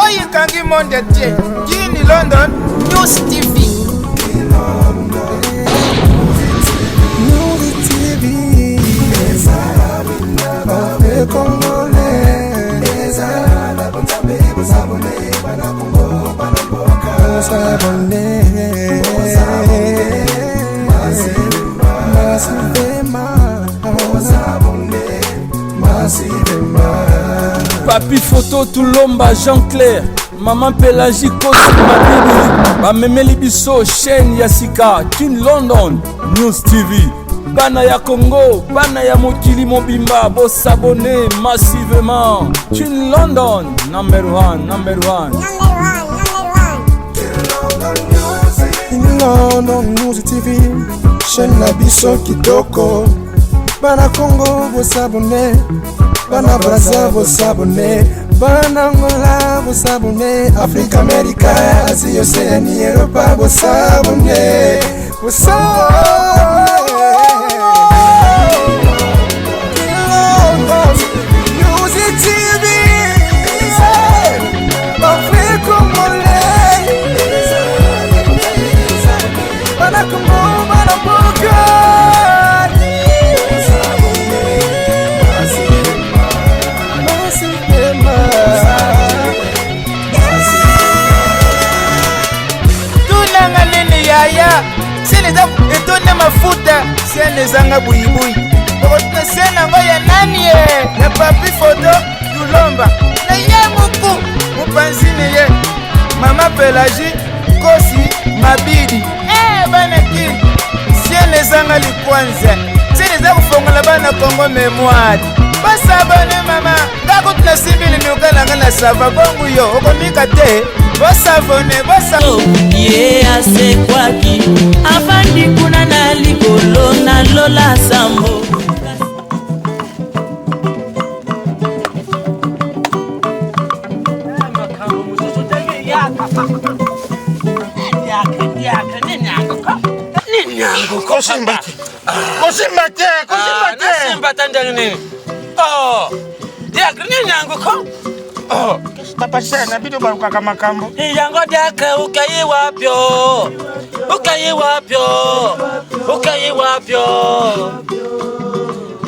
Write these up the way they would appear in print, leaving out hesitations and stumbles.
Oyikangi monde tie. Kini London, News TV. News TV. Papi photo Tulomba Jean-Claire, maman Pélagie Kosi Mabibi, bamemeli biso chaîne Yasika, Kin London, News TV. Bana ya Congo, bana ya mokili mobimba, bo s'abonner massivement. Kin London, number one. Kin London News TV, chaîne na biso kitoko. Bana Congo, bo s'abonner. Bana Brazza, bo s'abonner. Bana Angola, bo s'abonner. Afrique, America, Asie, Océanie, Europe, bo s'abonner. Bo s'abonner. Etone mafuta siene zanga buibui okotuna siena ngoya nani na papi photo Tulomba na ye muku mupanzini ye mama Pélagie Kosi Mabidi bana kili siene zanga likwanza siene za kufongola bana Kongo memoire basabone mama ngakutuna simbili miukalanga na sava bongo yo okomika te bosavone ye asekwaki afandi kuna na likolo na lola sambo Papa sana bido baruka kama kambo. Yango daka ukaye wapyo.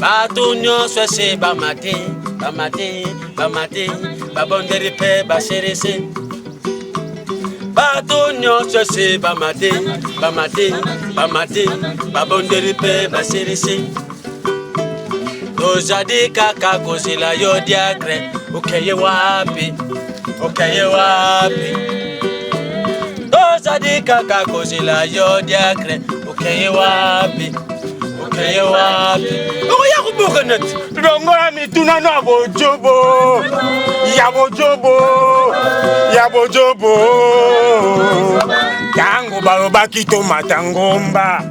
Batunyo swese bamate, babonderi pe baserese. Batunyo swese bamate, babonderi pe baserese. Dojadi kaka kozila yo diakre. Ukaye wapi Dozadi kaka kozila yo diakre Ukaye wapi Oya kubuka nati Rongola mituna na bojobo Ya bojobo Tango barobaki to matangomba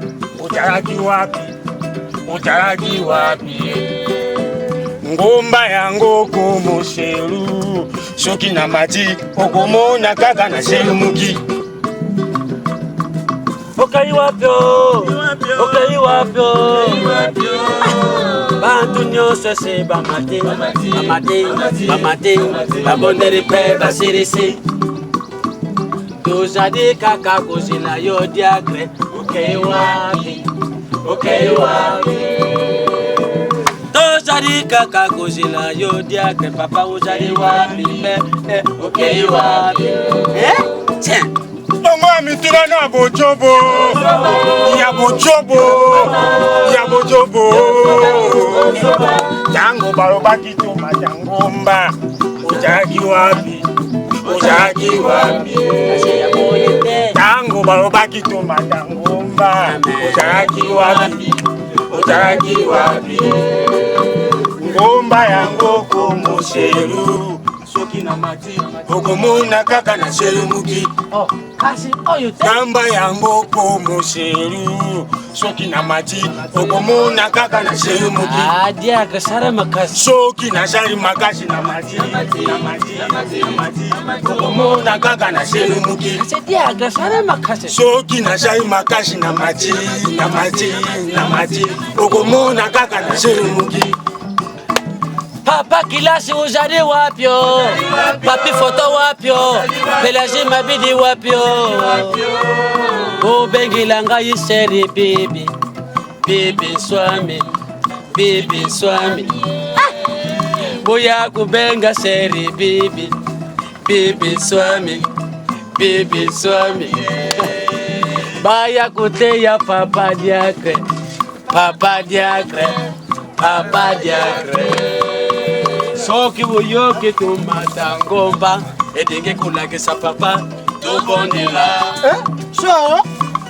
Utaraki wapi Ngomba yango komosheru Shoki na mati okomona kaka na shelu muki Ukaye wapyo Bantu nyose se bamate Babonderi pe basirisi Dozadi kaka kozila yo diagre Ukaye wapi Dozadi kaka kozila yo diagre Papa uzadi wapi Ukaye wapi Tiens Bongo mituna na bojobo Ya bojobo Tango barobaki to matangomba Utaraki wapi Tango barobaki to matangomba Utaraki wapi Ngomba yango komosheru Soki na mati okomona kaka na shelu muki Namba yango komosheru Soki na mati okomona kaka na shelu muki Adia kasara makasi Soki na shari makasi na mati okomona kaka na shelu muki Adia kasara makasi Soki na shari makasi na mati okomona kaka na shelu muki Papa Kilasi ujadi wapyo, papi foto wapyo, Pelagie mabidi wapyo. O bengilanga yiseri bibi, bibi swami, bibi swami. Boya kubenga seri bibi, bibi swami, bibi swami. Baya kuteya papa diacre, papa diacre, papa diacre. Soki wuyoki tumata ngomba, edenge kulagisa papa tubondela.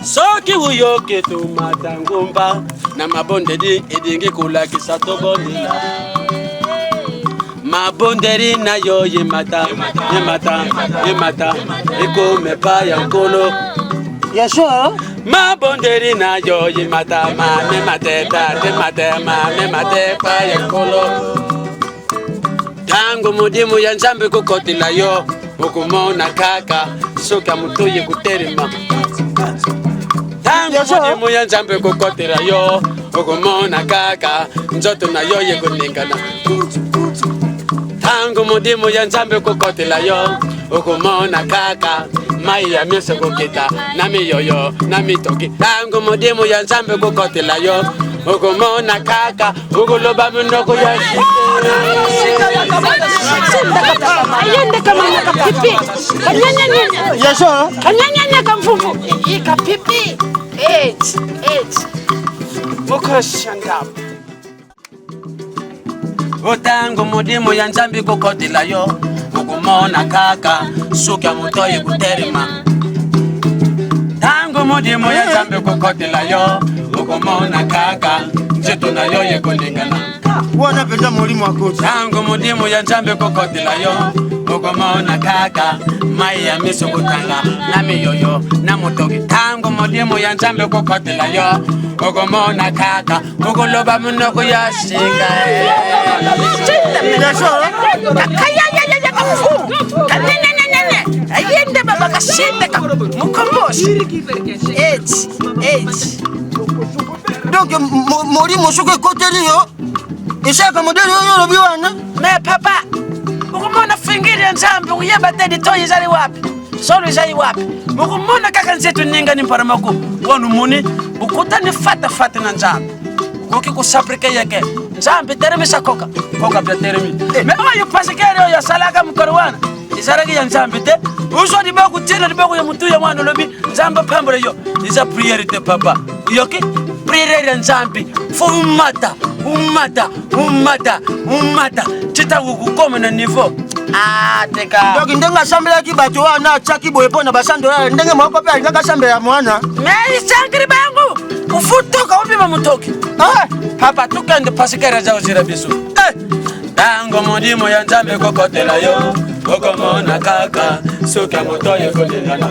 Soki wuyoki tumata ngomba, na mabondedi edenge kulagisa tubondela. Mabonderi na yo yemata, yemata, yemata, eko mepa yankolo. Yesho? Mabonderi na yo yemata, ma me mateta, te mate, ma me mate pa yankolo. Tango mudimu ya Nzambe kukotila yo, ukumona kaka, soka mutoye kuterima. Tango mudimu ya Nzambe kukotila yo, ukumona kaka, nzoto na yo ye kuningana. Tango mudimu ya Nzambe kukotila yo, ukumona kaka, mai ya miese kukita, nami yoyo, nami toki. Tango mudimu ya Nzambe kukotila yo, ukumona kaka, ukuloba mnoko ya shike. Ayende kama nyaka pipi. Kanyanya. Yesho? Kanyanya kamfufu. Ika pipi. Eight. Mukashanda. Otango mudimu ya Nzambe kukotila yo, ukumona kaka, suka mutoye kuterima. Tango mudimu ya Nzambe kukotila yo, ukumona kaka, njeto na yo ye kulingana. Wana penda mulimu wako. Tango mudimu ya Nzambe kukotila yo, ukumona kaka, mai ya miso kutanga, nami yoyo, na mutoki. Tango mudimu ya Nzambe kukotila yo, ukumona kaka, ukuloba mnoko ya shika. Kayanya kamfufu. Kanyanya. Ayende baba kashinde mukomboshi. Eight. Donc mori musuke koteli yo. Ishaka modeli yo lobiwana. Me papa, ukumona fingiri ya Nzambe uyeba tedi toyi zali wapi? Solo zali wapi? Ukumona kaka nzetu ninga ni mparamako. Wanu muni, ukuta ni fata na Nzambe. Kuki kusabrike yake. Nzambe teremisa koka. Koka pia teremi. Me oyo pasikere yo salaka mkorwana. Izaragi ya Nzambe te. Uso di baku tena di baku ya mutu ya mwana lobi. Nzambe pambole yo. Iza priorite papa. Yoki? Priorite ya Nzambe. Fo umata. Chita ukukome na nivo. Teka. Donc ndenga sambela ki bato wana chaki boye pona basando ya ndenge mwako pe alingaka sambela mwana. Me isangiri bangu. Ufutoka upi mamutoki. Papa tukende pasikere zao zirabisu. Tango mudimu ya Nzambe kokotela yo, ukumona kaka, suka mutoye kulingana.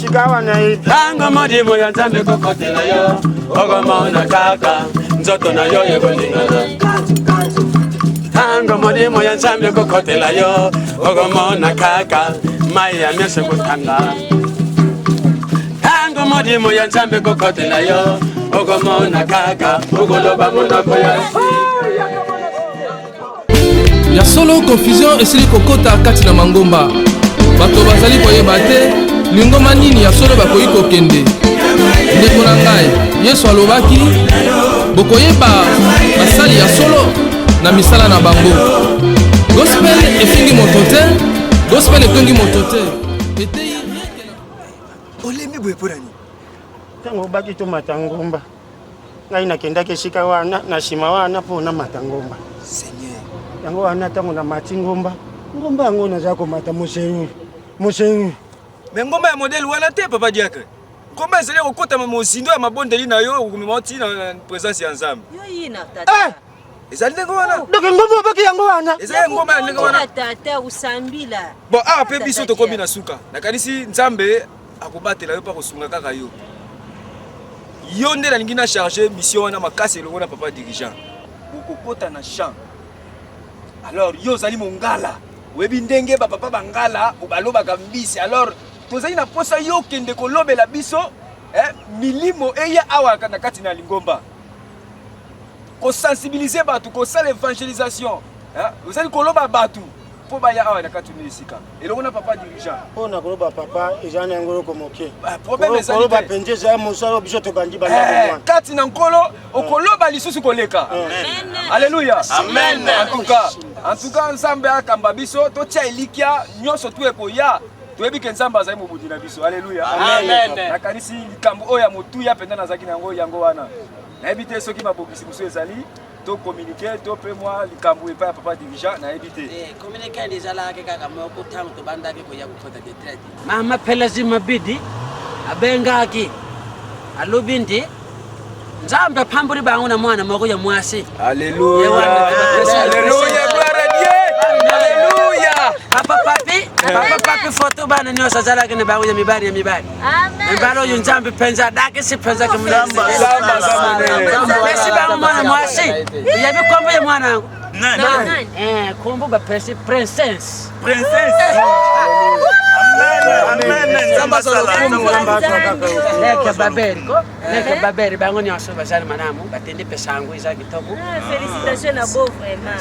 Shikawa na hii. Tango mudimu ya Nzambe kokotela yo, ukumona kaka, nzoto na yo ye kulingana. Tango mudimu ya Nzambe kokotela yo, ukumona kaka, mai ya miese kutanga. Tango mudimu ya Nzambe kokotela yo, ukumona kaka, ukuloba munoko ya ya solo confusion esili kokota kati na mangomba bato bazali koyeba te lingoma nini ya solo bakoki kokende ndeko na ngai Yesu alobaki bokoyeba basali ya solo na misala na bango. Gospel efingi moto te, gospel etongi moto te. Etei Olemi boye porani. Tango baki to matangomba. Ngai nakendaki shika wana na shima wana pona matangomba. Seigneur. Yango wana tango na matingomba. Ngomba yango naza komata moseru. Me ngomba ya modèle wana te papa diacre. Ngomba ezali kokota mosindo ya mabondeli na yo okumimoti na présence ya Nzambe. Yo yina tata. Ezali ndenge wana. Donc ngomba baki yango wana. Ezali ngomba ya ndenge wana. Tata usambila. Bon pe biso tokomi na suka. Nakanisi Nzambe akobatela yo pa kosunga kaka yo. Yo nde nalingi na charger mission wana makasi elongo na papa dirigeant. Okokota na champ. Alors yo zali mongala. Webi ndenge ba papa bangala obalobaka mbisi. Alors tozali na posa yo kende kolobela biso milimo eya awa na kati na lingomba. Ko sensibiliser bato ko sala évangélisation. Vous allez koloba batu. Po ba ya awa na katuni esika. Eloko na papa dirigeant. Po na koloba papa ezana ngolo komoke. Problème ezali. Koloba penje za musalo biso to bandi banda ko. Kati na nkolo okoloba lisusu koleka. Alléluia. Amen. En tout cas ensemble akamba biso to tia elikia nyoso tu ekoya. Toyebi ke nzamba azali mobudi na biso. Alléluia. Amen. Na kanisi likambo oya motu ya penda na zaki nango yango wana. Na ebite soki mabokisi muso ezali to communiquer to pe moi likambo epa papa dirigeant na ebite. Communiquer déjà là ke kaka moko tango to banda ke ko ya kufata de trade. Mama Pelazi Mabidi abenga aki alubindi nzambe pamburi bangu na mwana moko ya mwasi. Alléluia. Alléluia. Gloire à Dieu. Alléluia. Papa papi photo bana nyosa zala ke ne bangu ya mibari. Amen. Mbalo yunzambe penza dake si penza ke mlamba. Pesi bangu mwana mwasi. Yabi kombo ya mwana. Kombo ba pesi princess. Amen. Samba sala Leke baberi bango nyoso bazali manamu batende pesangu iza kitoko. Félicitations à beau vraiment.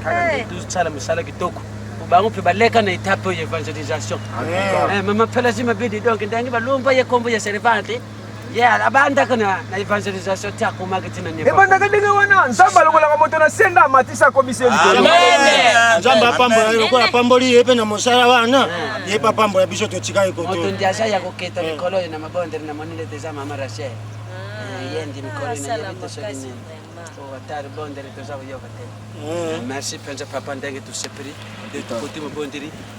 Kaka tu sala misala kitoko. Bango pe baleka na étape ya evangelisation. Mama Pelazi Mabidi donc ndangi balumba ye kombo ya servante. Yeah, abanda kana na evangelisation tia ko marketing na nebo. Ebanda kadinga wana nzamba lokola ka moto na senda matisa komiseri. Amen. Nzamba pambola lokola pamboli yepe na mosala wana. Yepa pambola biso to chika iko to. Moto ndiasha ya koketa mikolo na mabondere na monile teza mama Rachel. Yendi mikolo na yebita sogini. O atari bondere toza yo kate. Merci penza papa ndenge tu sepri de côté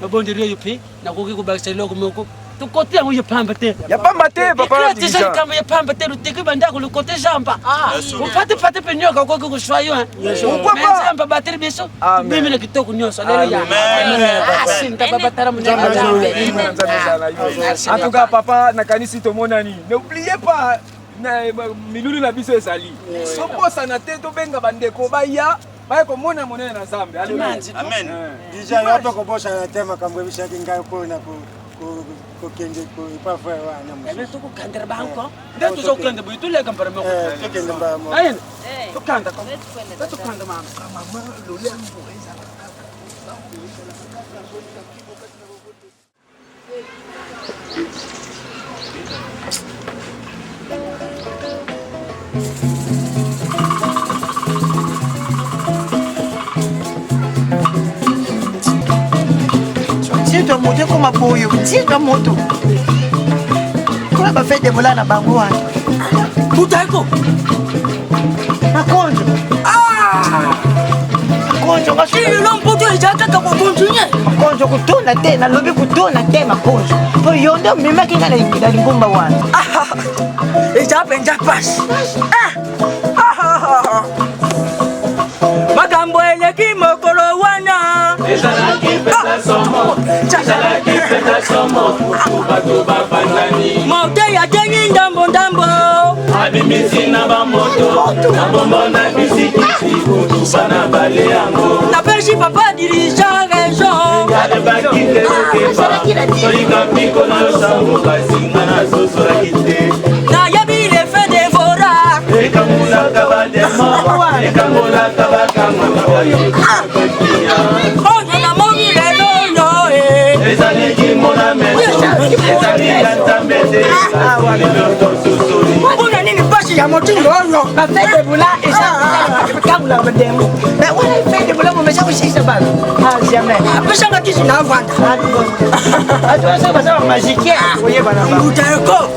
mabondere yupi na koki ko bakse loko moko. Tu côté yango ya pamba te. Ya pamba te papa. Tu sais kama ya pamba te lutiki bandako le côté jamba. Upate penyoka kwa kushwayo. Pourquoi pas jamba bateri biso. Mimi na kitoko nyoso lelo ya. Sinta baba tara mnyama jambe. En tout cas papa na kanisi to monani. N'oubliez pas na milulu na biso ezali. Soposa na te to benga bandeko baya. Baya ko mona monene na Zambie. Amen. Déjà yapo ko bosa na tema kambo bisaki ngai ko na ko kenge ko ipa fa wana mo. Ebe to ko kandera banko. Nda to so kande bu to le kampara mo. To kende ba mo. Ayen. To kanda ko. To kanda mama. Mama lo le mo eza. Tito moto ko maboyo, tito moto. Kuna ba fete bola na bango wana. Butaiko. Makonjo. Makonjo ka Kile lompoto ejaka ka kubunjunye. Makonjo kutuna te na lobi kutuna te makonjo. Po yondo mima kinga na lingumba wana. Ejape njapas. Magambo eleki mokolo wana. Mote ya tengi ndambo ndambo. Abimisi na bamoto, na bombo na bisikiti, kutuba na bale yango. Na peshi papa dirigeant région. Yale bakite lokeba, solika piko na sango kasinga na soso la kite. Na yabi le fait devora. Eka mula kaba demo, eka mula kaba kama waye. Oye na mobi le lono eh. Ezali ki mona meso, ezali kantambete, ezali loto susuri. Una nini pashi ya motingo ono. Ba fete bula isa kabula ka demo. Ba wala fete bula mo mesha kushisa ba. Jamais. Apesha ngakisi na vanda. Atuwasa basa magique. Oye bana ba. Butaiko.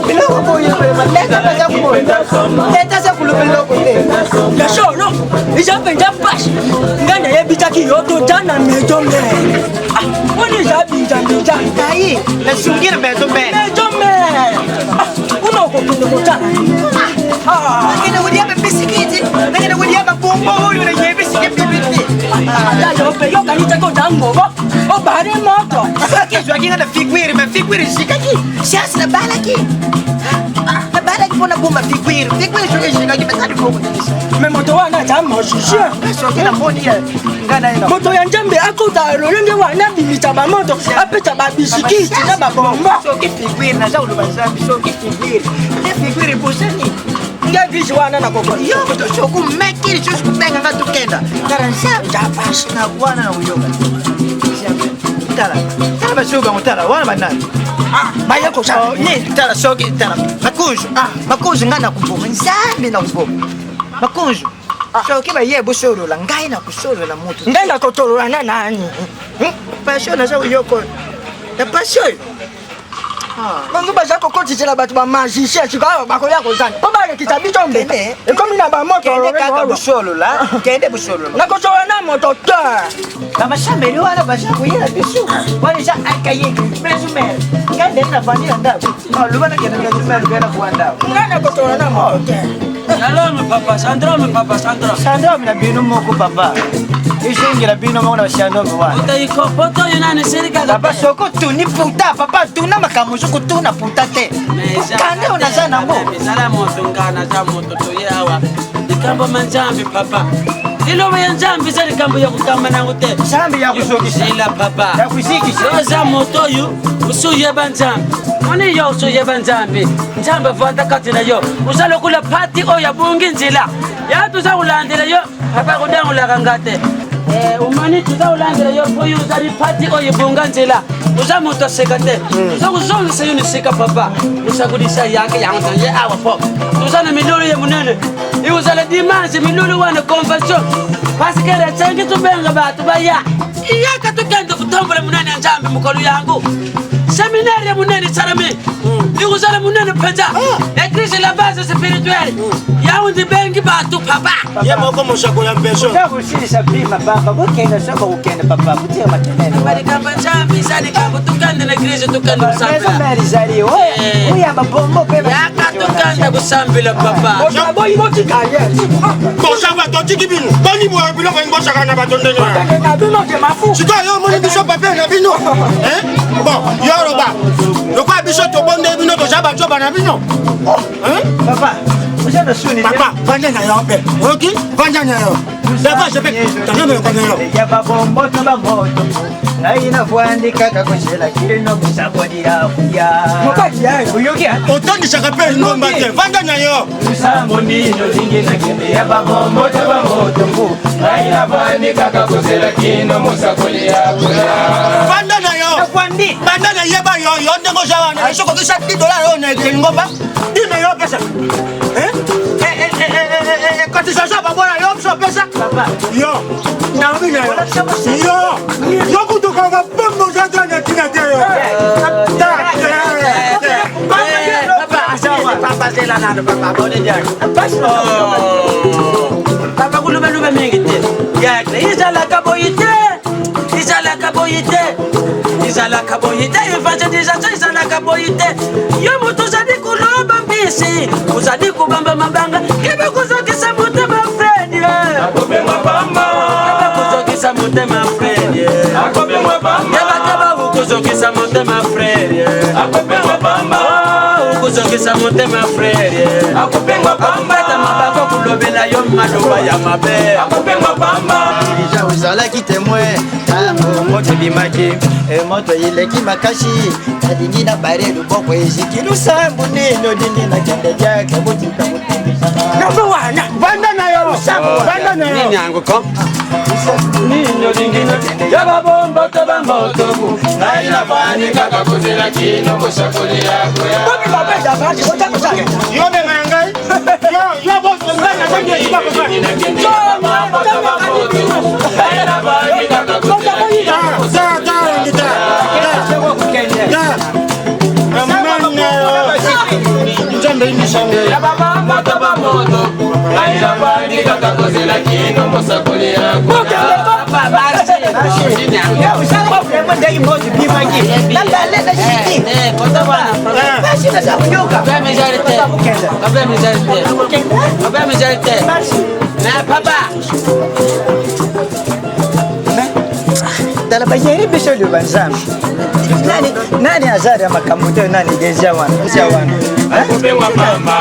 Biloko boyo ba leta baza kumo. Leta za kulubelo kote. Ya sholo. Ejape njapas. Ngana yebitaki yoto jana mejome. Oni jabinja. Kai, na sungira mejome. Uno kokunda. Ngene udia be bisikiti. Ngene udia ba bombo huyu na yebi sikiti bibi. Adayo pe yo kanita ko dango. O bare moto. Kesho akinga na figwiri shikaki. Siasa na balaki. Na balaki pona bomba figwiri shikaki betani bomba. Me moto wana chama shishia. Kesho akina moni ya ngana ina. Moto ya njambe akuta lolenge wana bimita ba moto apeta ba bisikiti na ba bomba. So ki figwiri na za ulubanza so ki figwiri. Ne figwiri busani. Ngia bishi wana na koko. Yo to ku mekiri chusu kutenga ngatu kenda. Karansa japash na wana na uyoga. Tala. Tala basuga mutala wana banani. Maya ko sa ni tala soki tala. Makunju. Makunju ngana kumpoma nzambi na kumpoma. Makunju. Soki ba ye busoro la ngai na kusoro la mutu. Ngai na kotoro na nani. Passion na sa uyoko. Ya passion. Bangu baza kokoti tela batu ba magicien chikao bakoya kozana. Ko ba ke kitabi tombe. E komi na ba moto ro kaka busolo la. Kende busolo. Na ko chola na moto ta. Kama shambeli wala baza kuyela bisu. Wala ja akaye mesumer. Kende na fani anda. Lubana kende mesumer bela kuanda. Ngana ko chola na moto. Shalom papa, Sandro. Sandro na binu moko papa. Ishingira bino mwana shando mwana. Utaiko poto yunani sirika papa soko tuni puta papa tuna makamuzu kutuna puta te. Kande unazana ngo. Misala moto ngana za moto toyawa. Dikambo manjambi papa. Dilo ya njambi zali kambo ya kutamba na ngote. Njambi ya kusokisha. Sila papa. Ya kusikisha. Za moto yu usuye banjambi. Moni yo usuye banjambi. Njambi vanda kati na yo. Usalo kula pati o ya bungi njila. Ya tuza ulandile yo. Papa kudangu la kangate. Umani tuza ulandira yo poyu uzari pati oyibunga nzela uza moto sekate uza kuzonga sayo ni seka papa uza kudisa yake yango ye awa pop tuza na milulu ye munene iuza la dimanche milulu wana convention parce que la tsangi tubenga batu baya iyaka tukende kutombola munene njambe mukolu yangu séminaire ya munene sarame iuza la munene panja église la base spirituelle ya undi bengi batu papa ye moko moshako ya mpeso usirisa bima papa bukenda soko ukenda papa butia matenene bali kamba chambi sali kamba tukande na église tukande kusambila meri zali uya babombo pe yaka tukande kusambila papa boy moti kaye boshaba totiki bino boni bo bilo ko ngoshaka na batonde na bino ke mafu sika yo moni biso papa na bino bon yoroba lokwa biso to bonde bino to jaba joba na bino papa papa vanya na yo pe ok vanya na yo dafa je pe taneme ko na yo ya babombo to ba moto aina kuandika kakoshela kino musabodi ya mukati ya uyoki otoni shaka pe ngomba te vanya na yo Sambo nino lingi na kende ya babombo to ba moto mbu aina kuandika kakoshela kino musabodi ya vanya na yo kwandi banda na yeba yo yo ndengo jawa na soko kisha $10 ona ngomba dime yo pesa kati sasa babona yo mso pesa papa yo na mimi yo kutoka kwa bombo zaza na tina teo papa zela nando papa bone jang papa kulube mingi te yakle izala kaboyite evangelisation izala kaboyite yo mutu zadi kuloba mbisi uzadi kubamba mabanga kebe kuzokisa mutema friend akopengwa pamba kebe kuzokisa mutema friend akopengwa pamba kebe kuzokisa mutema friend akopengwa pamba ukuzokisa mutema friend akopengwa pamba akupeta mabako kulobela yo maloba ya mabe akopengwa pamba ija uzalaki témoin moto bimaki moto ileki makashi adingi na bare luboko eziki lusambu nino dingi na kende jake butika mutimisana number 1 banda na yo lusambu banda na yo nini yangu ko nino dingi na kende ya babombo to ba moto bu na ina fani kaka kuzela kino mushakuli yako ya komi babenda bandi otako sake yo be ngai yo bo ngana ndio ibako kwa ya babombo to ba moto na ina fani kaka kuzela Dala bayeri biso de banzam. Nani azari makamuto nani deja wana. akopengwa pamba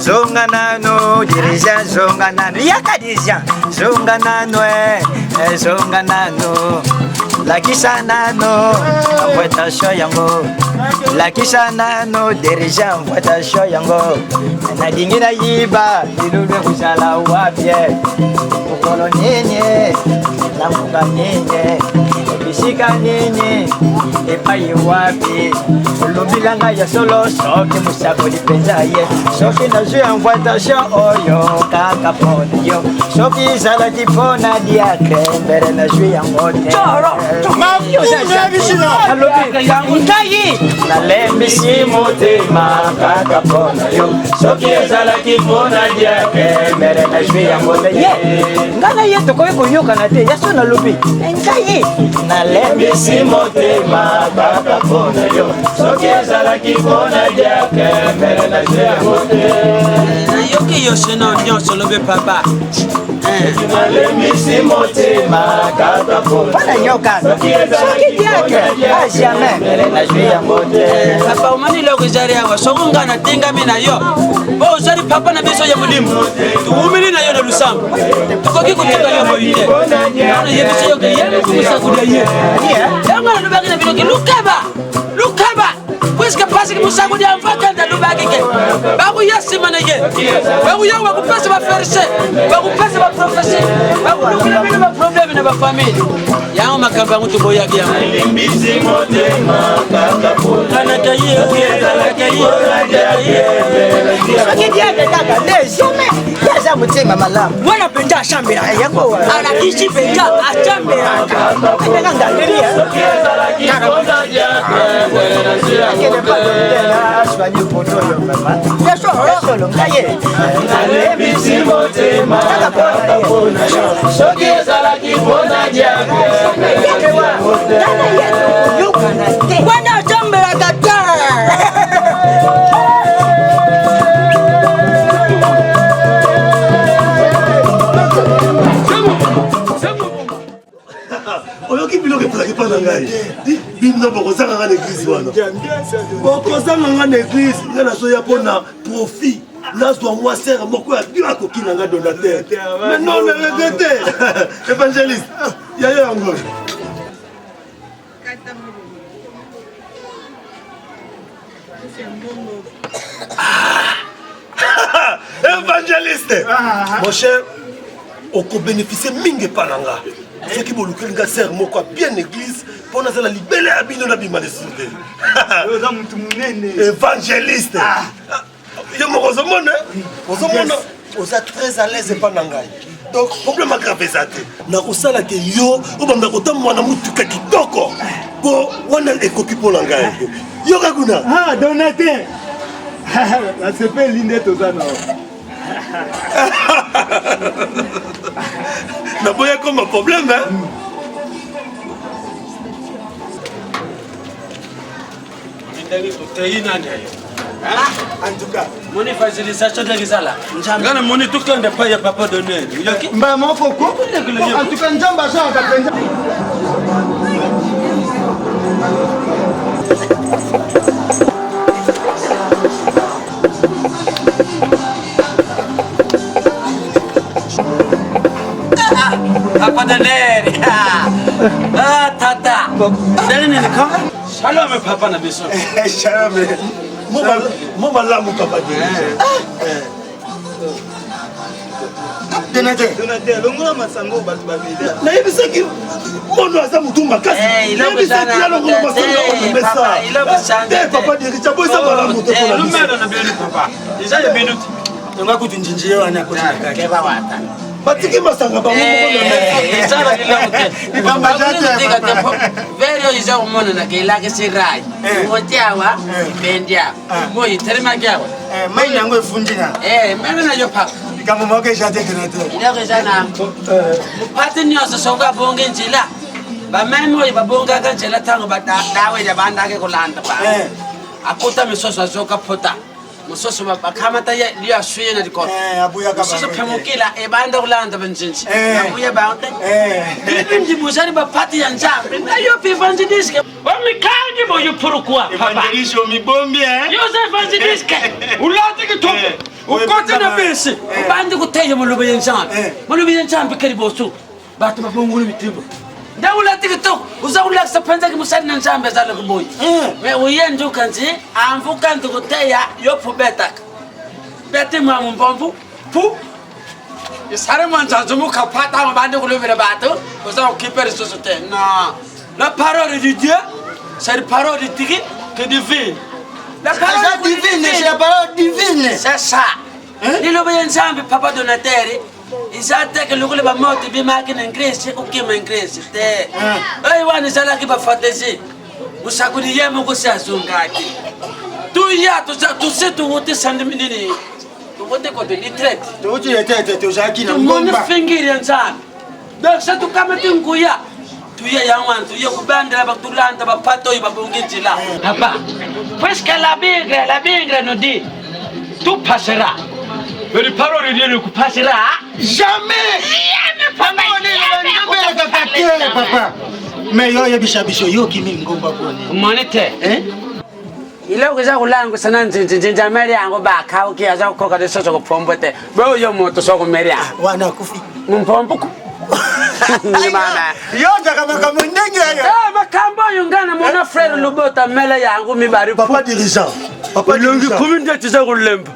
Zonga nano, dirigeant zonga nano. Yaka dirigeant zonga nano. lakisa nano invitation yango lakisa nano deja invitation yango nadingi nayiba ilulwe kuzala wapye ukolo nini lamuka nini ebisika nini epai wapi olobilanga ya solo soki musakoli mpenza ye soki nazwi invitation oyo kaka mpona yo soki ezalaki mpona diake mbere nazwi yango te ngai nalembisi motema kaka mpona yo soki ezalaki mpona diake mbere nazwi yango te ye ngai na ye tokoki koyokana te yaso nalobi ngai nalembisi motema kaka mpona yo soki ezalaki mpona diake mbere nazwi yango te nayoki yo seno nyonso lobi papa nalembisi motema kaka mpona nyokana soki diake jamais mbere nazwi yango te papa omani loko ezali awa soko nga natingami na yo po ozali papa na biso ya molimo tukumili na yo na lusambo tokoki kotika yo boyi te ana ye biso yoke yeme kumusakulia ye yango nalobaki na binoki lukaba puisque pasi kimusakulia mvakanda lubaki ke bakuya nsima na ye bakuya bakupesa baferise bakupesa baprofesi bakulukila bino baprobleme na bafamili yango makambo yango toboyaki yango aza motema malamu mwana mpenza ashambelaka yango alakisi mpenza ashambelaka andeka ngangelia aswani poto oyo mama yasolo ngaye alembisi motema kaka mpona yo soki ezalaki mpona diake wana ashambelaka te oyoki biloko epesaki mpa na ngai bino bokozanga nga na eglise wana bokozanga nga na eglise nga nazoya mpona profit nazwa mwa sere moko ya bio akoki na nga donateur mais non ne regrete évangéliste yayo yango évangéliste mon cher okobénéficie mingi epa na nga soki bolukeli nga sere moko ya bien église mpo nazala libele ya bino nabima lesurde évangéliste yo moko ozomona oza très à l'aise epa na ngai donc problème agrave eza te nakosalaka yo obanda kotambola na motuka kitoko mpo wana ekoki mpo na ngai yoka kuna donateur nasepeli nde toza nao naboya koma problème en tout cas mon évangélisation de Rizala ngana moni tukende pa ya papa donner yoki mba moko ko en tout cas njamba ça kapenza papa donner tata dali ni ko shalom papa na biso shalom mo malamu papa donateur longola masango bato babili nayebisaki mono aza motu makasi nayebisaki ya longola masango omemesa te papa dirica bo eza malamu te lumelo na bino papa eza ya bino tonga kuti njinji ye wana keba wata batiki masanga bango ezala lilango te verio iza omona na kelake sirai motiawa ipendia moyi terimaki awa mai nango efundina meme na yo papa likambo moko ejate donateur iloko eza na mupati nyonso soki abonge njila bameme oyo babongaka njela ntango badawela bandake kolanda ba akuta misoso azoka phota musoso bakamata liyo ashuye na likolo musoso phemukila ebanda kulanda banjinji abuye baonte ndibuzani bapati ya njambe nayo evangeliste wamikangi boyo pourquoi papa evangeliste omibombi yoza evangeliste ulati kitombo ukote na bese ubandi kuteya mulube yenjambe mulube yenjambe kali bosu batu babongula mitimbo dawula tiktok uzakula kusepenza kimusani na njambe zale kuboyi me uyendu kanzi amvuka ndukuteya yopubetaka bete mwa mbombu pu isare mwanzazo mukapata mabande kulubira bato uza ukipere sosote na la parole de Dieu c'est la parole de Dieu que divine la parole divine c'est la parole divine c'est ça nilo bayensambe papa donatere isate ke lokole ba moto bi makina ingresi ukima ingresi te ay wani sala ki ba fatesi musakuni yemo ko sazungaki tu ya tu se tu wote sandiminini tu wote ko de litrete tu wote yete tu jaki na ngomba mon fingiri nzana donc ça tu kamete nguya tu ya yawan tu ya kubandela ba tulanda ba pato ba bongitila papa parce que la bigre nous dit tout passera. Mais les paroles de Dieu ne passera jamais. Papa. Mais yo yebishabisho yo kimi ngomba bone. Monete. Ile ukuza kulangu sana nzinzinja meri yangu baka ukiaza kukoka deso soko pombote. Bo yo moto soko meri yangu. Wana kufi. Mpombo. Ni mama. Yo kama kama ndenge yo. Makambo yungana mwana frère Lubota mele yangu mibari. Papa dirigeant. Papa dirigeant. Combien de temps kulemba?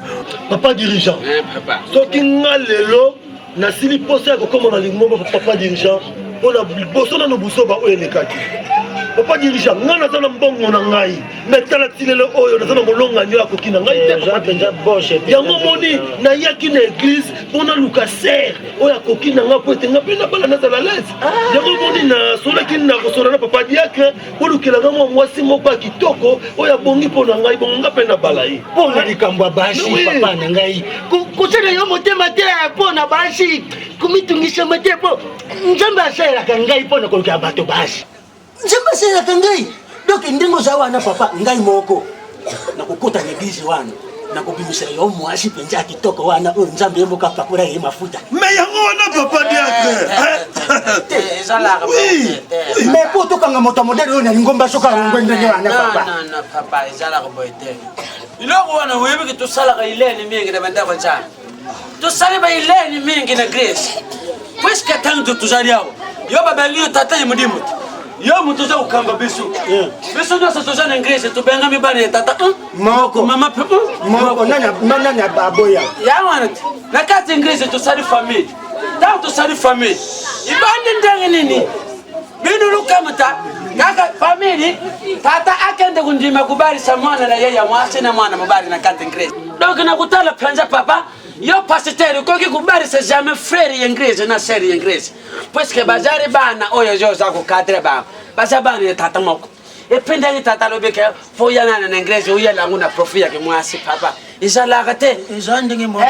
Papa dirigeant. Papa. Soki ngalelo na sili posa ko koma na lingombo papa dirigeant. On a bosso na no buso ba oyelekaki. Papa dirigeant ngana tana mbongo na ngai. Metala tilelo oyo na tana molonga nyo akokina ngai te papa penja boshe. Yango moni na yaki na église pona lukaser oyo akokina nga po etenga pe na bala na la lese. Yango moni na sola kina ko sola na papa diake po lukela nga mwasi moko kitoko oyo bongi pona ngai bongo nga pe na bala yi. Pona likambwa bashi papa na ngai. Kusena yo motema te pona bashi. Kumitungisha mate po. Nzamba asela kangai pona ko ka bato bashi. Nzamba asela kangai. Donc ndingo za wana papa ngai moko. Na kukuta nyebizi wana. Na kubimisha yo mwasi penja kitoko wana nzambe mboka pakura ye mafuta. Mais yango wana papa diake. Ezala ka. Mais po to kanga moto modele ona ngomba soka ngwe ndenge wana papa. Non papa ezala ka boite. Iloko wana wewe ke to sala ka ilene mingi na banda kwanza. To sala ba ilene mingi na grace. Puisque tanto tuzali yao. Yo baba liyo tata yimudimu. Yo mutuza ukamba bisu. Bisu ndo sasa na grace to benga mi bana tata. Moko mama pe. Moko nanya baboya. Ya wana. Na kati grace to sali family. Tanto sali family. Ibandi ndenge nini? Binu lukamata. Kaka family tata akende kunjima kubali samwana na yeye mwasi na mwana mubali na kati grace. Donc nakutala penza papa. Yo pasteur ko ki kubari c'est jamais frère y'ingrese na sœur y'ingrese parce que bazari bana oyo jo za ko cadre ba bazabana ya tata moko e penda ni tata lobeke fo yana na ingrese uya la nguna profit ya kimwasi papa izala kate izandenge moko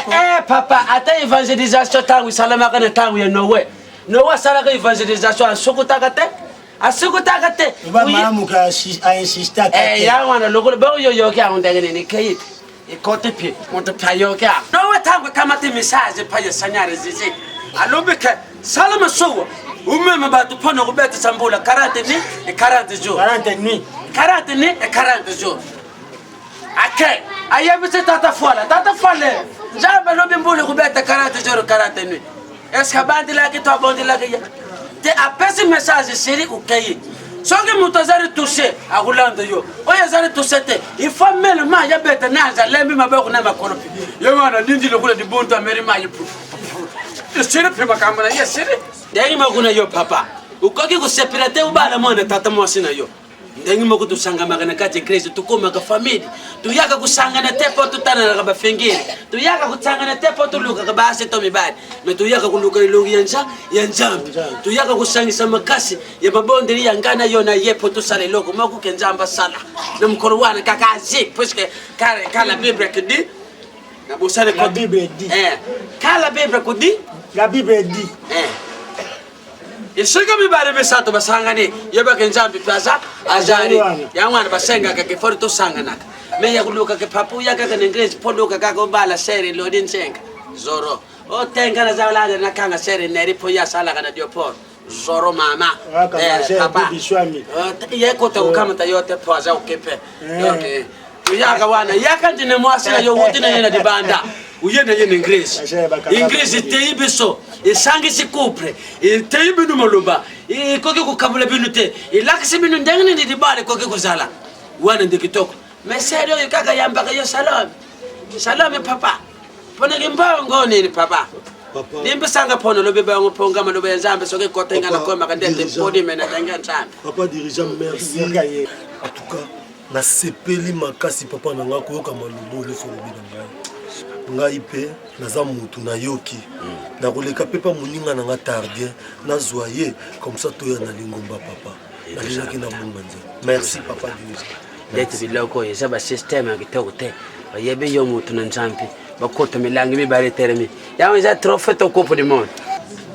papa ata evangelisation tangu salama kana tangu ya nowe sala ka evangelisation asukuta kate ba mama ka insista kate ya wana lokolo ba yo ke andenge ni kayit ikote pi monte payoka no watango kama te message pa ya sanyare zizi alobeka salama sowa umema batu pona kubeta sambula 40 jours 40 jours akay ayabise tata fola njaba lobi mbule kubeta 40 jours est-ce que bandi la ki to bondi la ki te apesi message seri ukayi songe mutazari touché akulanda yo oya zari touché il faut même ma ya beta naza lembi mabako na makoropi yo mana ndindi lokula di buntu ameri ma yipu siri pe makamana ya siri ndengi makuna yo papa ukoki kusepirate ubala mwana tata mwasina yo ndengi makutu sanga magana kati crazy tukoma ka family tuyaka kusangana tepo tutana na bafengiri tuyaka kutsangana tepo tuluka ka base to mibadi me tuyaka kuluka ilungi yanjambi tuyaka kusangisa makasi ya mabondeli yangana yona yepo tusale loko maku kenjamba sala na mkoro wana kakazi puisque kala bible kidi na bosale ko bible dit kala bible ko dit la bible dit Yesega mi bare besato basangani yeba kenjambi plaza ajari yangwana basenga ka ke forto sangana me ya kuluka ke papu ya ka ke inglese poluka ka ko bala seri lodin senga zoro o tenga na zawala na kanga seri neri po ya sala kana diopor zoro mama papa ye ko to kama ta yote po za ukepe yote ya ka wana ya ka ndine mwasi yo wote na yena dibanda uyena yena inglese te ibiso isangisi couple iteyi binu maloba ikoki kukabula binu te ilakisi binu ndengini ndibale koki kuzala wana ndikitoko meserio kaka yambaka yo salome papa pona gimbongo nini papa nimbe sanga pono lobe ba ngoponga malobe nzambe soke kotenga na koma kandete podi mena tanga nzambe papa dirigeant merci en tout cas na sepeli makasi papa na nga koyoka malobo leso lobi na ngai ngai pe naza mutu nayoki nakoleka pe pa moninga na nga tardien nazwa ye comme ça toya na lingomba papa nalelaki na bonga nzambe merci papa dirigeant ndeti biloko yeza ba system akitoko te bayebe yo mutu na nzambe bakota milangi mibale teremi yawe za trophée to coupe du monde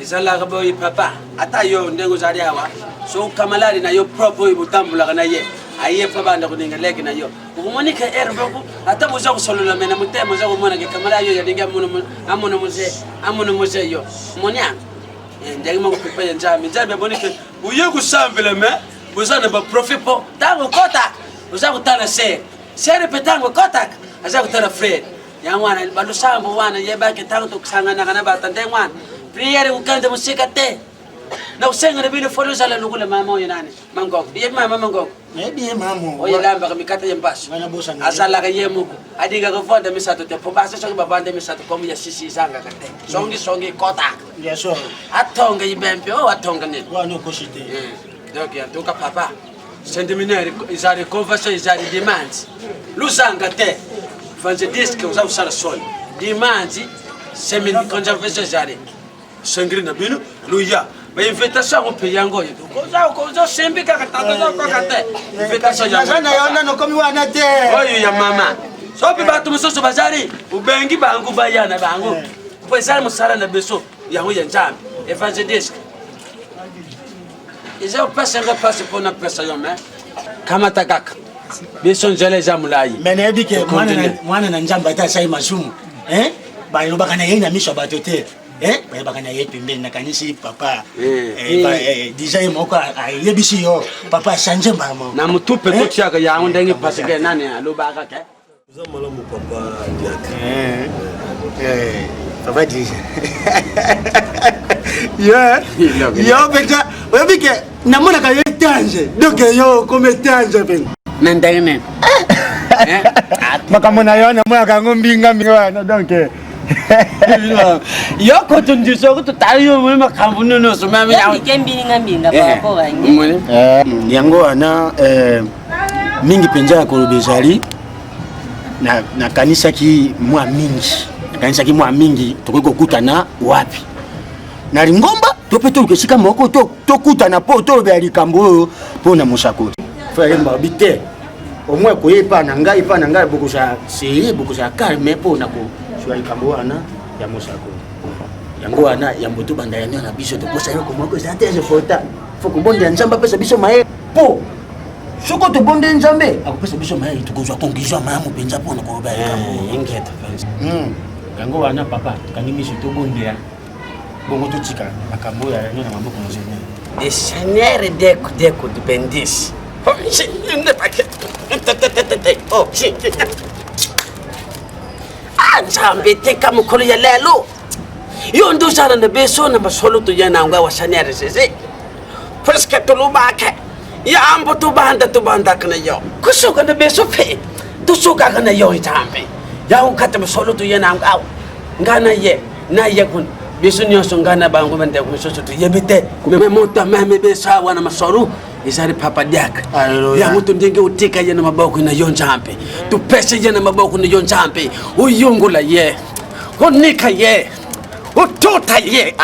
izala ka boy papa ata yo ndengo zali awa so kamalali na yo propo ibutambula kana ye aye papa ndo kuninga leki na yo ukumonika erbo ata muza kusolola mena mutemo za kumona ke kamala yo yadinga amono muse yo monya ndenge mo kupepa ya njami nzabe bonike uye kusambele me buzana ba profipo tango kota uza kutana se petango kota aza kutana Fred yangwana balu sambo wana yebake tango tukusangana kana batandengwana priere ukanda musika te na usenga na bile folo zala lugule mama oyo nani mangoko ye mama mangoko maybe mama oyo lamba kamikata yembaso asala ka yemuko adiga ko fonda misato te pobasa so babande misato komu ya sisi zanga kate songi kota yeso atonga yibempe o atonga ne wana koshite donc ya toka papa sentiminaire izari conversation izari demands luzanga te fanze disk uza usala sol demands semin conversation izari sengri na bino luya ba invitation ko yango yetu ko sembika katata ko kate invitation ya sana yona no komi wana te oyo ya mama so pe batu musoso bazari ubengi bangu bayana bangu poesala musala na beso yango ya njambe evangelist izo pasenga pase pona pesa yo me kama takaka beso njele za mulai mene bike mwana na njamba ata sai masumu ba yo bakana yena misho batote ba bakana yetu mbele na kanisi papa deja moko ayebisi yo papa chanje mama na mutupe to chaka ya ndenge paseke nani alobaka ke uza malamu papa papa deja yo beja oyo bike namona ka yetanje donc yo comme tanje ben nendene makamona yo namona ka ngombinga mwana donc yo ko tundiso ko tutayo mu makambu no so mama ya kembinga baba wangi yango ana mingi penja ko bezali na kanisa ki mwa mingi tokoko kutana wapi na lingomba topeto ukeshika moko to kutana po to be likambo po na musakoti frère mbabite omwe ko yepa na ngai bokusa seye bokusa kalme po na ko shwa likambo wana ya musakoti yango wana ya mboto banda ya na biso to posa yo ko moko za teze fota foko bonde nzamba pesa biso maye po soko to bonde nzambe akupesa biso maye tukozwa kongizwa mamu penza po na ko ba ingeta yango wana papa kanimisi to bonde ya bongo tutika makambo ya nyona maboko mzee de seigneur deko dependis oh si ne paquet oh si nzambe teka mukolo ya lelo yo ndo sana na beso na masolo to yana ngwa wa seigneur sese presque to lubaka ya ambo to banda kana yo kusoka na beso fe to soka kana yo nzambe ya ukata masolo to yana ngwa ngana ye na ye kun bisu nyoso ngana bangu bende kusoso to yebite meme mota meme besa wana masoru izari papa diak ya mutu ndenge utika yena maboko na yonjampe tu pese yena maboko na yonjampe uyungula ye unika ye utota ye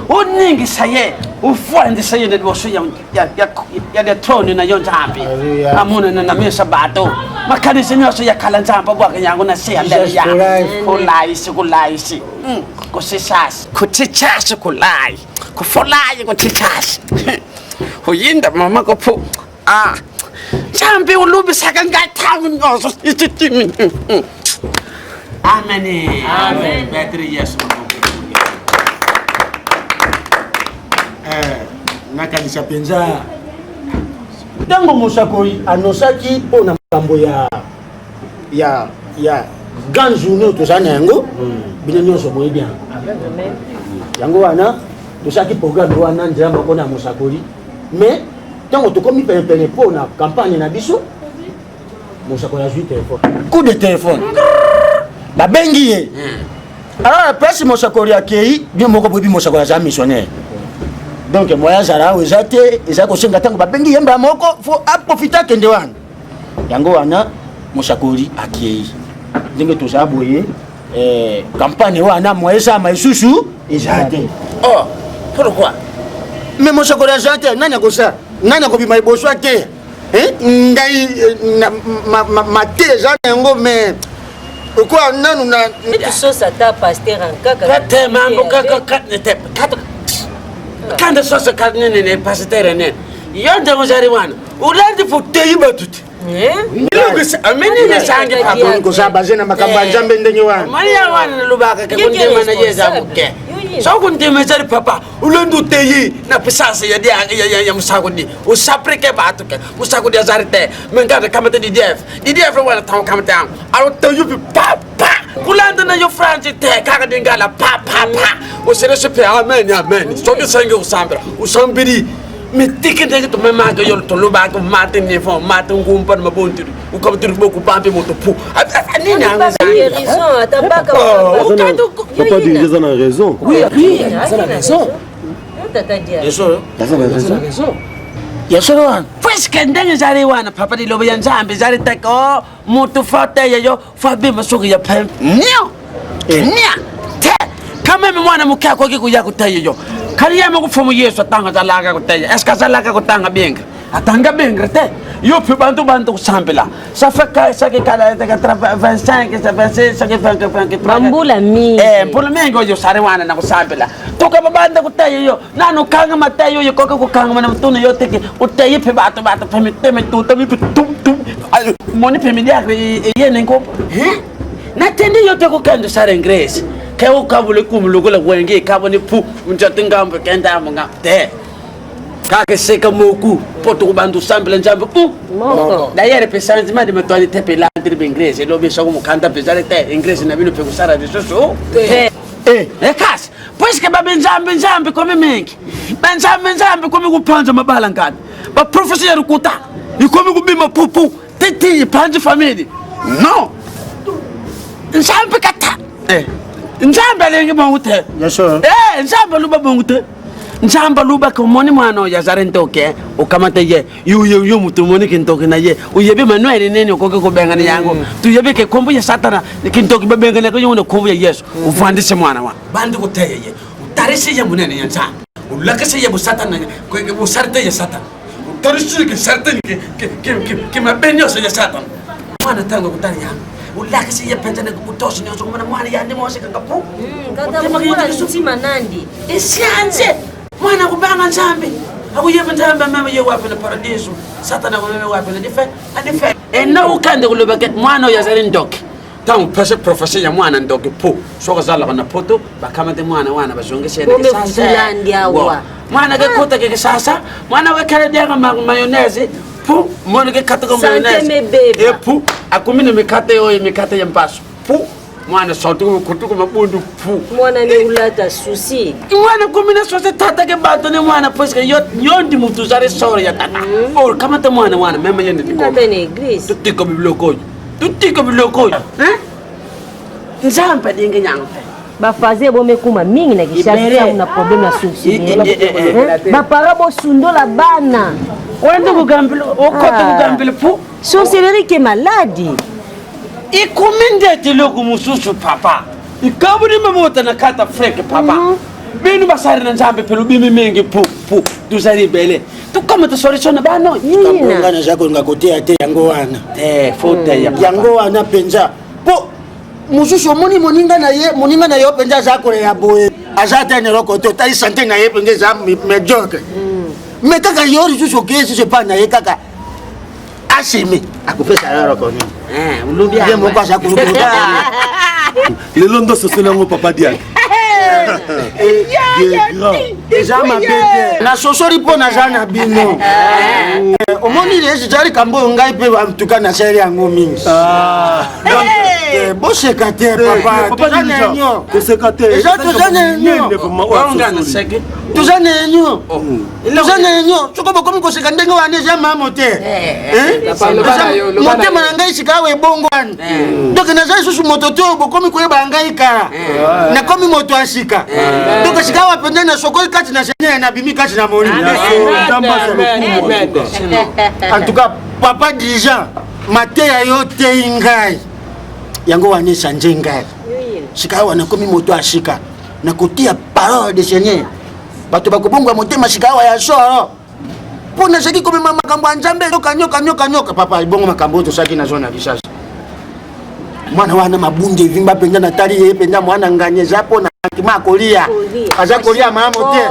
uningi saye ufwende saye de bosu ya de troni na yonjampe amuna na mesa bato makani senyoso ya kalanjamba bwa kanyango na se ande ya kulaisi kusisasi kutichasi kulai kufolayi kutichasi uyinda mama kophu chambe ulubi saka ngathawu ngoso amen battery yes na kanisa penza tango musakoi anosaki pona makambo ya grande journée toza na yango bino nyonso boye bien yango wana tosaki programme wana nzela moko na mosakoli mais ntango tokomi penepene mpo na campagne na biso mosakoli azwi telefone coup de téléphone babengi ye alors place mosakoli akei bien moko boyebi mosakoli aza missionnaire donc moya azala awo eza te eza kosenga ntango babengi ye mbala moko fo aprofite akende wana yango wana mosakoli akei ndenge tozala boye campagne wana moya esama lisusu eza te pourquoi mais mosakoli aza te nani akosala nani akobima liboso te ngai mate eza na yango mais okwa nanu na sosa ta pasteur ankaka te mambo kaka te kanda sosa kadnene ne pasteur ne yonde ngozari wana ulandi futeyi batuti ameninasangekosabazena makambo ya nzambe ndenge wana maria wana nalubaka kakundima na yeza muke sokundima ezali papa ulandi uteyi na pisasi ya musakudi usaprike batuke musakudi azari te mengada kamate didf wana tawo kamate yangu alo teyupi papa kulanda na yo france te kaka dingala papa useresepe amen soki senge usambira usambiri mitiki ndenge to memaka yo to lubaka mate nefo mate ngumpa na mabontiri ukamtiri boku pampe moto pu nini anga raison atabaka papa dirige na raison oui ça a raison tata dia yeso puisque ndenge zari wana papa dilobo ya nzambe zari tako moto fata yo fabe masoki ya pem nio te kama mwana mukako kikuya kutayo yo kariyama kufomu yesu atanga zalaka kutaya eska zalaka kutanga benga atanga benga te yo pe bantu kusambela ça fait que ça que 25 ça 26 ça que 20 mambula mi mpula mengo yo sare wana na kusambela toka babanda kutaya yo nanu kanga matayo yo koka kukanga na mtuna yo teke utayi pe batu peme tuta mi tum moni pe media yene ngo na tende yo te kukanda sare ingress ke ukabule kumulukula kwenge kabone pu unjatingambe kenda munga te kake seka moku poto kubantu sambela njambe moko d'ailleurs pe changement de méthode te pe la entre inglés lo be sogo mukanda pe zale te inglés na bino pe kusara de soso kas pois que ba njambe kome mengi njambe kome kupanza mabala ngani ba professeur kuta ikome kubima pupu tete panzi family no njambe kata njamba lengi bongute yeso njamba luba bongute njamba luba ko moni mwana ya zarentoke ukamata ye yu mutu moni kintoke na ye uyebe manuel nene okoke ko bengana yango tuyebe ke kombo ya satana kintoke bebengana ko yone kombo ya yesu ufandise mwana wa bandi kuteye ye utarisi ya munene ya nza ulakase ya busatana ko busarte ya satana utarisi ke satana ke mabenyo ya satana mwana tango kutani yango ulaka siya penjana kuputos niyo sumana mwana yandi mo sa kakapu kata mwana sutima nandi isianze mwana kubanga nzambe akuyeba nzambe mama ye wapi na paradiso satana ko mama wapi na dife ena ukande kulobeke mwana yazali ndoke tangu pese professeur ya mwana ndoke po soka zala kana poto bakamate mwana wana bazongeshene sasa ndiawa mwana ke kota ke sasa mwana we kale dia mayonnaise pu mwana ke kata ko mayonnaise pu akumine mikate ya mpaso pu mwana sauti kutuko mabundu pu mwana ni ulata susi mwana kumina sose tata ke bato ne mwana poske yondi mutu zare sore ya tata or kama ta mwana mema yende tiko tata ne iglesia tutiko bibliokoyo nzampa dinge nyang bafaze bomekuma mingi na kishasa una problème na susi bapara bosundola bana wende kugambile okota kugambile pu sorcellerie ke maladi ikuminde tiloko mususu papa ikabuni mamota na kata freke papa binu basari na nzambe pelu bimi mingi pu duzari bele tukama to solution bano yina ngana zako ngakotea te yango wana fote yango wana penza po mususu moninga na yo penza zako ya boye azata ne rokoto tai sante na ye penza za mediocre mais kaka yori susu kesi se pa na ye kaka asimi akupesa yaro koni ulubia ye mo kwasa kulubuka le londo sosona ngo papa diak Eza mabete na sosori po na zana bino omoni lesi jari kambo ngai pe amtuka na seri yango mingi donc te boseka te papa toza na enyo toseka te eza toza na enyo toza na enyo toza na enyo soko bokomi koseka ndenge wana eza mamo te motema na ngai sika awa ebongwani donc naza lisusu moto te oyo bokomi koyeba ngai kala nakomi moto ya sika donc sika awa pende na sokoyi kati na seigneur nabimi kati na molimo en tout cas papa dirigeant mateya yo tei ngai yango wana echange ngai sika awa nakomi moto ya sika nakotia parole de seigneur bato bakobongwa motema sika awa ya soro mpo nazaki komema makambo ya nzambe nyoka papa ibongo makambo oyo tosaki na zona lisasi mwana wana mabunde evimba mpenza natali ye mpenza mwana nganya eza mpo na ntima akolia aza kolia mamo te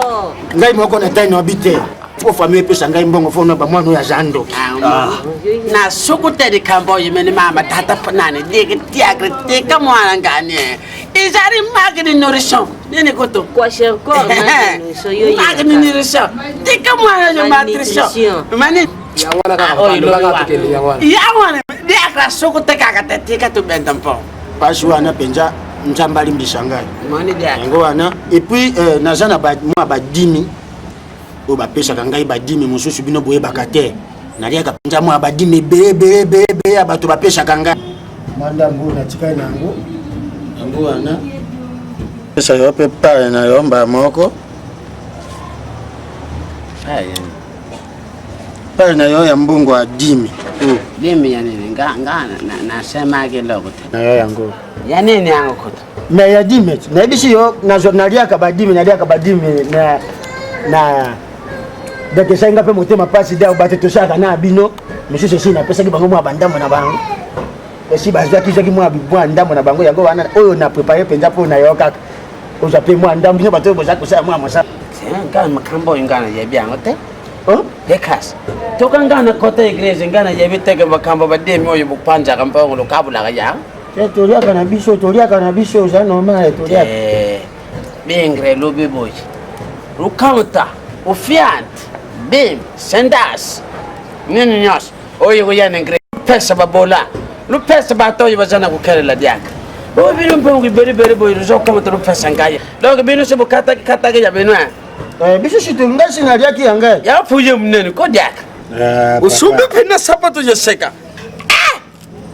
ngai moko natai na obi te po famille epesa ngai mbongo fona bamwana oyo aza ndoki na suku te likambo oyo mene mama tata nani diki tiagre tika mwana ngane izari magni nourrissant nini koto Quoi encore magni nourrissant tika mwana yo nutrition mani yawana diakra suku te kaka te tika tu bentampo pasi wana mpenza nzambe alimbisa ngai yango wana epuis naza na mwa badimi oyo bapesaka ngai badimi mosusu bino boyebaka te naliaka mpenza mwa badimi ebele ya bato bapesaka ngai mandambo natikali na yango yango wana pesa yo mpe pare na yo mbala moko pare na yo ya mbungu ya dimi dimi ya nini nga nasemaki loko te na yo yango ya nini yango koto me ya dimi nayebisi yo naliaka badimi na donc esalinga mpe motema mpasi da bato tosalaka na bino misusu esi napesaki bango mwa bandambo na bango esi bazwaki mwa ndambo na bango yango wana oyo na prépare mpenza mpo na yo kaka ozwa mpe mwa ndambo bino bato oyo boza kosala mwa mosala nga makambo oyo nga nayebi yango te dekasi toka nga na kota eglise nga nayebi teke makambo bademi oyo bopanzaka mpongo lokabulaka yango toliaka na biso oza normal toliaka bingre lobi boyi lukamta ufiante bim sendas nini nyos oyo kuyana ngre pesa babola lupesa batoyo bazana kukelela diaka obiri mpongo beri boyi luzokamta lupesa ngaya donc bino sebo kata ya bino biso situnga sinaliaki yangai yafuye munene ko diaka usumbe pena sapato yoseka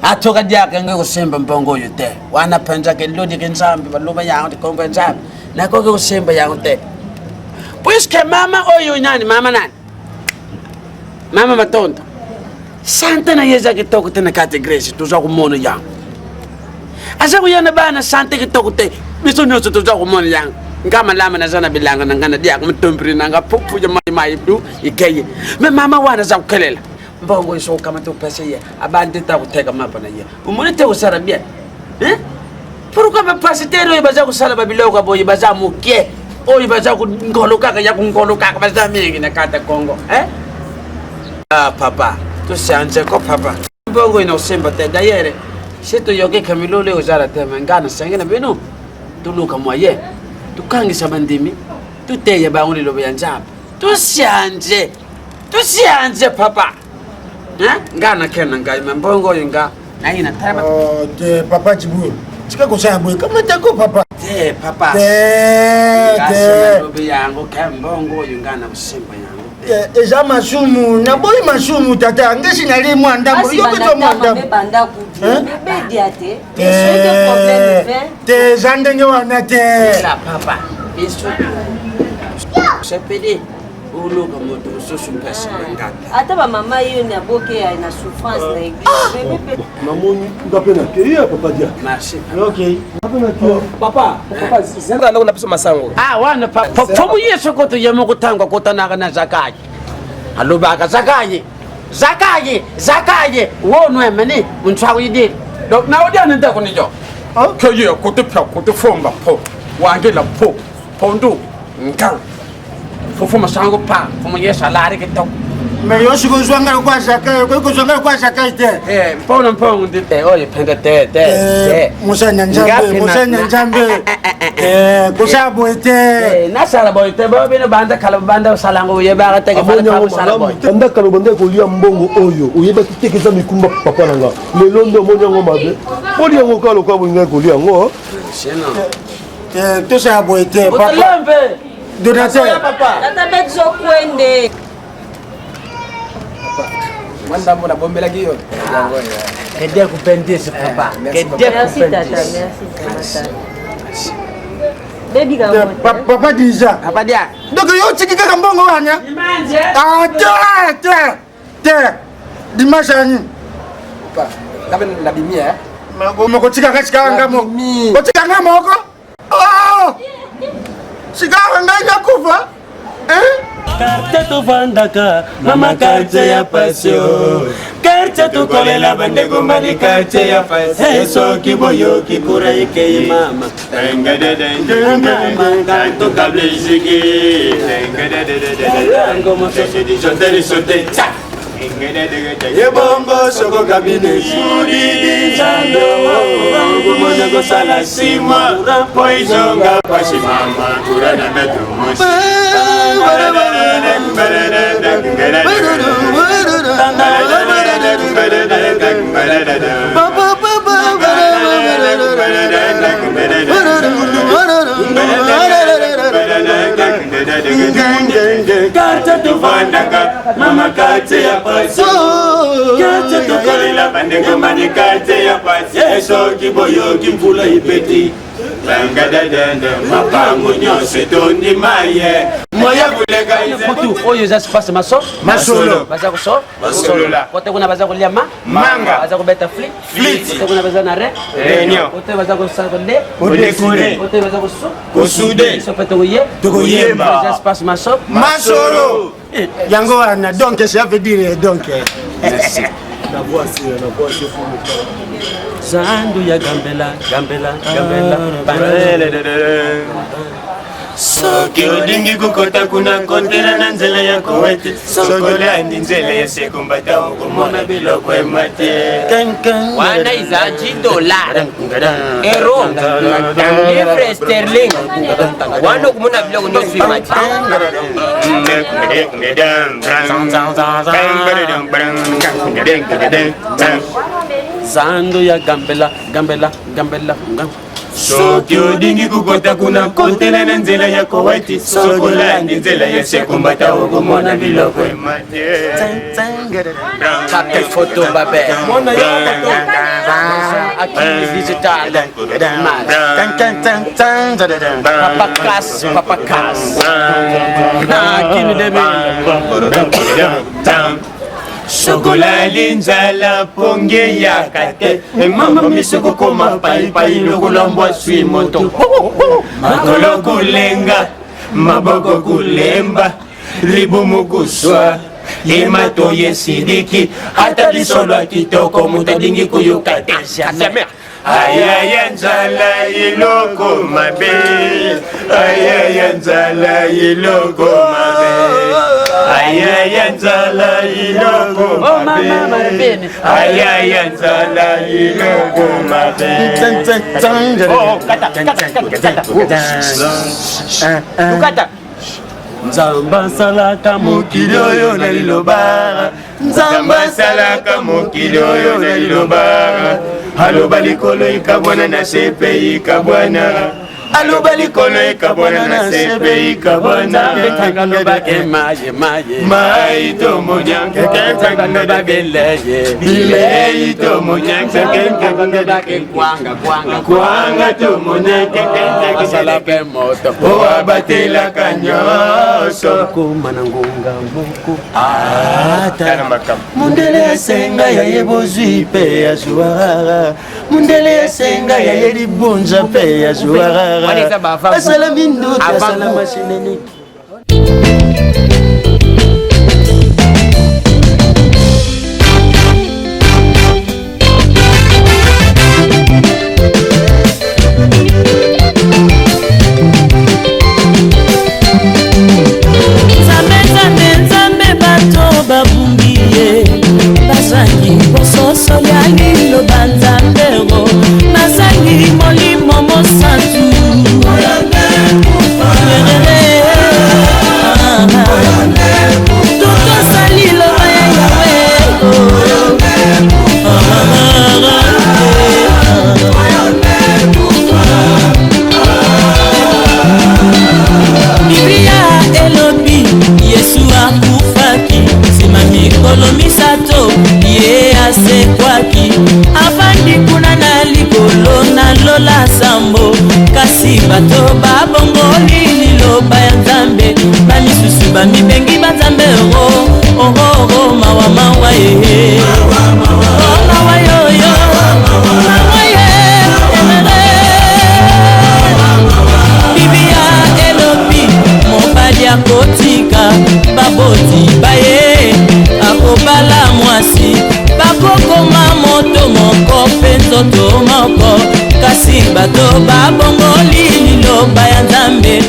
atoka diaka nge kusemba mpongo oyo te wana penza ke lodi ke nzambe baloba yango te kongo nzambe nako ke kusemba yango te puisque mama oyo nani mama matonda santa na yeza kitoko te na kate grace tuza kumona yango asa kuyana bana santa kitoko te biso nyoso tuza kumona yango ngama lama na zana bilanga na ngana dia kumtompiri na ngapupu ya mai du ikeye me mama wana za kukelela mbongo iso kama to pesa ye abandi ta kuteka mapa na ye umone te usara bia pourquoi ba pasitero ibaza kusala babiloko boye baza mukie oyi baza kungoloka ya kungoloka baza mingi na kata Kongo papa to sanje ko papa mbongo ina usemba te dayere seto yoge kamilole uzara te mangana sangena bino tuluka moye tukangisa bandimi tuteye banguli lobo yanjaba tusianje papa ngana kena ngai mbongo yinga naina taba te papa Chibu chika kosaya boy kama tako papa te papa te lobo yango kambongo yingana usimba yango eza masumu na boy masumu tata ngesi nali mwa ndambo yo beto mwa ndambo banda kudi bedia te te zandenge wana te la papa biso sepedi uluka moto susu pesa ngata ata ba mama yo na boke ya na souffrance na église mamoni ngape na keya papa dia merci okay papa zenda ndo na pesa masango wana papa fomu yeso koto yemo kutangwa kotana na zakaji alobaka zakaye wonwe mene untsawo yidi donc na odi anende ko nijo keye kote fomba po wangela po ndu ngal fofo masango pa fomu yeso alari ke to Mais yo siko zwanga kwa Jacques, ko zwanga kwa Jacques te. Mpona ndite oye penda te. Musanya njambe. Kusha boite. Na sala boite ba bino banda kala banda salango ye ba ta ke fala sala boite. Anda kala banda ko lia mbongo oyo. Uyeba kitekeza mikumba papa nanga. Lelo ndo monyango mabe. Poli yango kala kwa bunga ko lia ngo. Shena. Tout ça boite papa. Donateur. Papa. Tata bezo kwende. Manda mona bombela kiyo. Kede kupendeza papa. Merci tata, merci tata. Baby kamote. Papa déjà. Papa dia. Donc yo tiki kaka mbongo wanya. Imanje. Te. Dimanche ani. Papa, kabe na bimia. Moko tika kachika ngamo. Ko tika ngamo ko? Oh! Sigara nganya kufa. Carte tu vandaka, mama carte ya passion. Carte tu kolela bandego mari carte ya passion. So kiboyo kikura ike mama. Denga de mama canto cable zigi. Denga de como se di joteri sote. Ye bongo soko kabine suri di chando. Kumoja go sala sima. Poizonga pasi mama kurana metu musi. Carte tu vandaka, mama carte ya paso. Carte tu kolela bandeko mani carte ya paso. Yeso kiboyo kimfula ipeti. Banga dende mapangu nyose tondi maye. Moya kulega ize. Futu oyo za space maso. Masolo. Baza ko so. Masolo la. Kote kuna baza ko liama. Manga. Baza ko beta flit. Kote kuna baza na re. Renyo. Kote baza ko sa ko de. Odekure. Kote baza ko su. Kosude. So pete ko ye. Tokoyemba. Za space maso. Masolo. Yango wana donc ça veut dire donc. Merci. Zandu ya gambela. Soki odingi kukota kuna kontena na nzela ya kowete. Soki andi nzela ya sekumbata ukumona biloko emate. Wana izaji dollar, euro, livre sterling. Wana ukumona biloko nyosi emate. Zandu ya gambela. Soki odingi kukota kuna kontena na nzela ya kowete. Soki andi nzela ya sekumbata ukumona biloko emate. Pape photo babe. Mona yo akili digital. Papa kas. Na akili deme. Chocolat linzala ponge ya kate. Mama misoko koma pai lokolambwa sui moto. Makolo kulenga, maboko kulemba, libumu kuswa. Yemato yesidiki, hata lisolo kitoko mutadingi kuyukate. Ayaya nzala iloko mabe. Ayaya nzala iloko mabe. Ayaya nzala iloko mabe. Ayaya nzala iloko mabe. Kata. Nzamba salaka mokili oyo na liloba. Nzamba salaka mokili oyo na liloba. Aloba likolo ikabwana na sepe ikabwana. Aloba likolo ikabwana na sepe ikabwana. Betanga bake maye. Mai to mojang ketanga babeleye. Bile to mojang ketanga bake kwanga to mojang ketanga salaka moto. O abatela kanyoso kumanangunga muku. Mundele senga ya yebozwi pe ya suara. Mundele senga ya yedibunza pe ya suara. Asala mindu asala mashineni. Zambe bato babu balola sambo kasi bato babongoli liloba ya nzambe bamisusu bamibengi banzambe oro mawa mawa ye mawa yoyo mawa ye bibia elobi mobali akotika baboti baye akobala mwasi bakokoma moto moko mpe nzoto moko kasi bato babongoli liloba ya nzambe